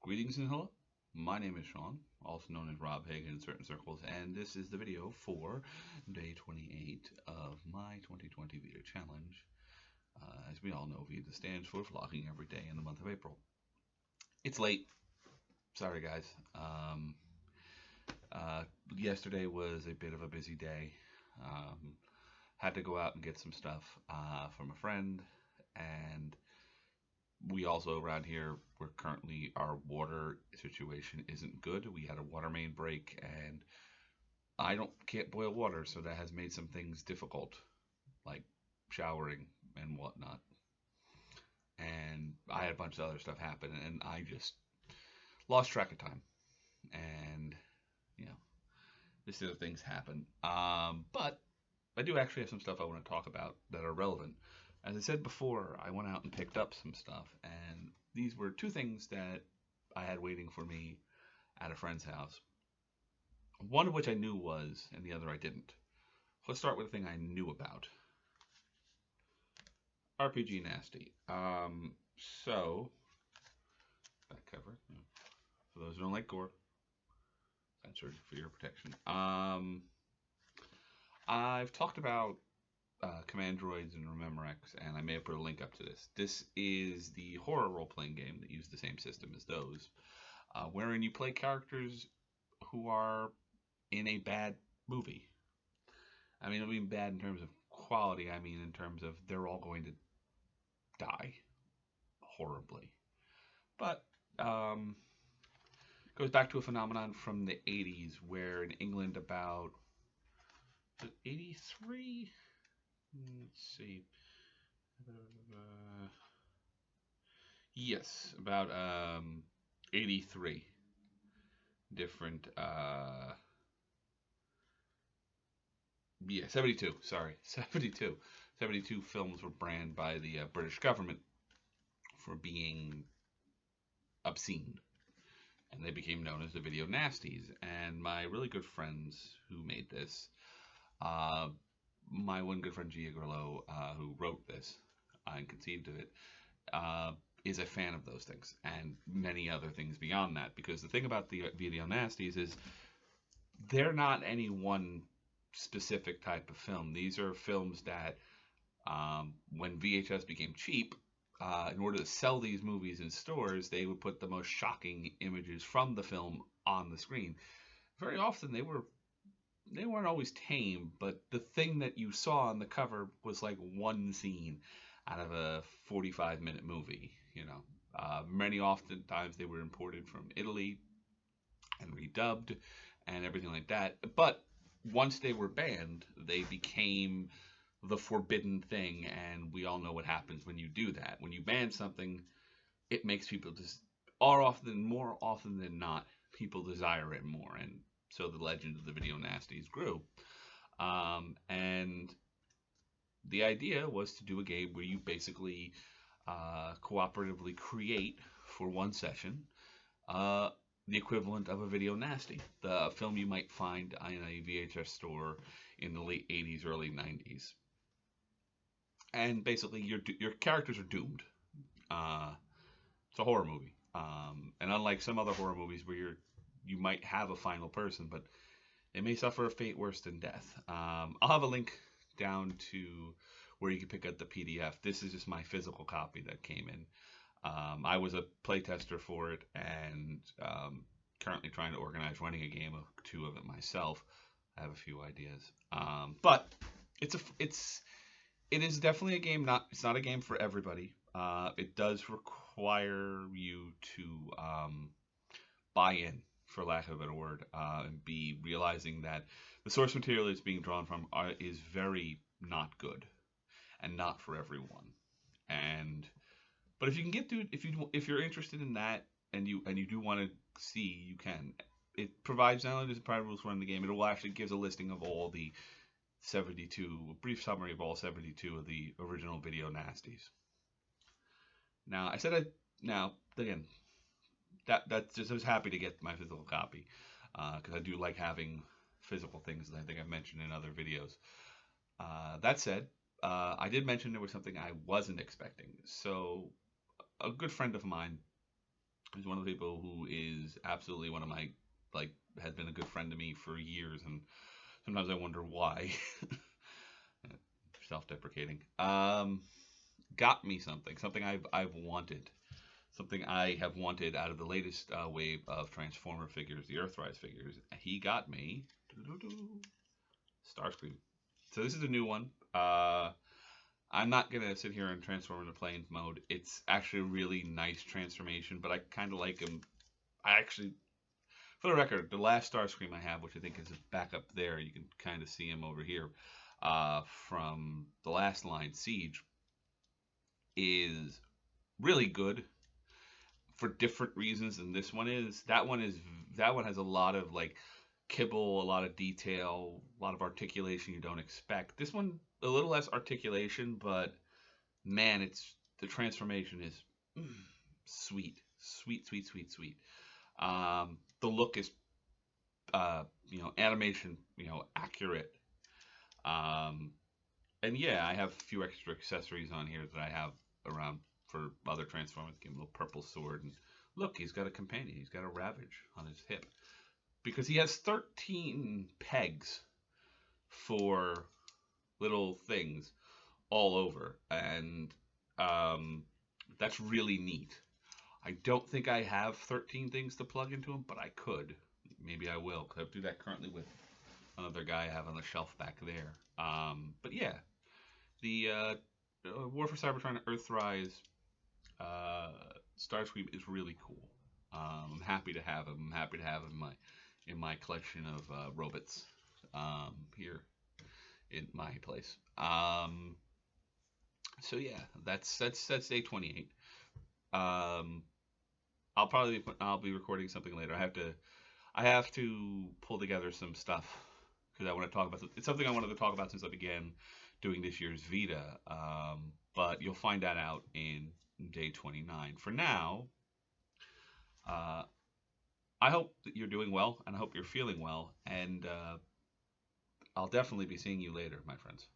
Greetings and hello. My name is Sean, also known as Rob Hagen in certain circles, and this is the video for day 28 of my 2020 VEDA challenge. As we all know, VEDA stands for vlogging every day in the month of April. It's late. Sorry, guys. Yesterday was a bit of a busy day. Had to go out and get some stuff from a friend, and we also around here, we're currently, our water situation isn't good. We had a water main break, and can't boil water, so that has made some things difficult, like showering and whatnot. And I had a bunch of other stuff happen, and I just lost track of time. And you know, this sort of things happen. But I do actually have some stuff I want to talk about that are relevant. As I said before, I went out and picked up some stuff, and these were two things that I had waiting for me at a friend's house. One of which I knew was, and the other I didn't. Let's start with the thing I knew about. RPG Nasty. So, back cover. For those who don't like gore, censored for your protection. I've talked about Command Droids and Rememrex, and I may have put a link up to this. This is the horror role-playing game that uses the same system as those, wherein you play characters who are in a bad movie. I mean, I mean bad in terms of quality. I mean in terms of they're all going to die horribly. But goes back to a phenomenon from the 80s, where in England about 83. Let's see. Yes, about 83 different 72, sorry. 72 films were banned by the British government for being obscene, and they became known as the video nasties. And my really good friends who made this, my one good friend Gia Grillo, who wrote this and conceived of it, is a fan of those things and many other things beyond that. Because the thing about the video nasties is they're not any one specific type of film. These are films that, when VHS became cheap, in order to sell these movies in stores, they would put the most shocking images from the film on the screen. Very often they weren't always tame, but the thing that you saw on the cover was like one scene out of a 45-minute movie. Many oftentimes they were imported from Italy and redubbed and everything like that. But once they were banned, they became the forbidden thing, and we all know what happens when you do that. When you ban something, it makes people just, more often than not, people desire it more, and so the legend of the video nasties grew. And the idea was to do a game where you basically cooperatively create for one session the equivalent of a video nasty, the film you might find in a VHS store in the late 80s, early 90s. And basically, your characters are doomed. It's a horror movie, and unlike some other horror movies where you might have a final person, but they may suffer a fate worse than death. I'll have a link down to where you can pick up the PDF. This is just my physical copy that came in. I was a playtester for it, and currently trying to organize running a game of 2 of it myself. I have a few ideas, but it is definitely a game. It's not a game for everybody. It does require you to buy in, for lack of a better word, and be realizing that the source material it's being drawn from is very not good and not for everyone. But if you can get to it, if you're interested in that and you do want to see, you can. It provides not only the private rules for running the game, it will actually gives a listing of all the 72, a brief summary of all 72 of the original video nasties. Now, again, that's just, I was happy to get my physical copy, because I do like having physical things, that I think I've mentioned in other videos. That said, I did mention there was something I wasn't expecting. So a good friend of mine He's one of the people who is absolutely one of my, like, has been a good friend to me for years, and sometimes I wonder why. Self-deprecating. Got me something I've wanted, something I have wanted out of the latest wave of Transformer figures, the Earthrise figures. He got me Starscream. So this is a new one. I'm not gonna sit here and transform into planes mode. It's actually a really nice transformation, but I kind of like him. I actually, for the record, the last Starscream I have, which I think is back up there, you can kind of see him over here, from the last line, Siege, is really good for different reasons than this one is. That one has a lot of like kibble, a lot of detail, a lot of articulation you don't expect. This one a little less articulation, but man, it's the transformation is sweet, sweet, sweet, sweet, sweet. The look is animation, accurate. Um, and yeah, I have a few extra accessories on here that I have around for other Transformers. Give him a little purple sword, and look, he's got a companion. He's got a Ravage on his hip because he has 13 pegs for little things all over, and um, that's really neat. I don't think I have 13 things to plug into them, but I could. Maybe I will, because I do that currently with another guy I have on the shelf back there. But yeah, the War for Cybertron Earthrise uh, Starscream is really cool. I'm happy to have him. I'm happy to have him in my collection of robots here in my place. So yeah, that's day 28. Um, I'll be recording something later. I have to pull together some stuff because I want to talk about it's something I wanted to talk about since I began doing this year's VEDA. But you'll find that out in day 29. For now, uh, I hope that you're doing well and I hope you're feeling well. And I'll definitely be seeing you later, my friends.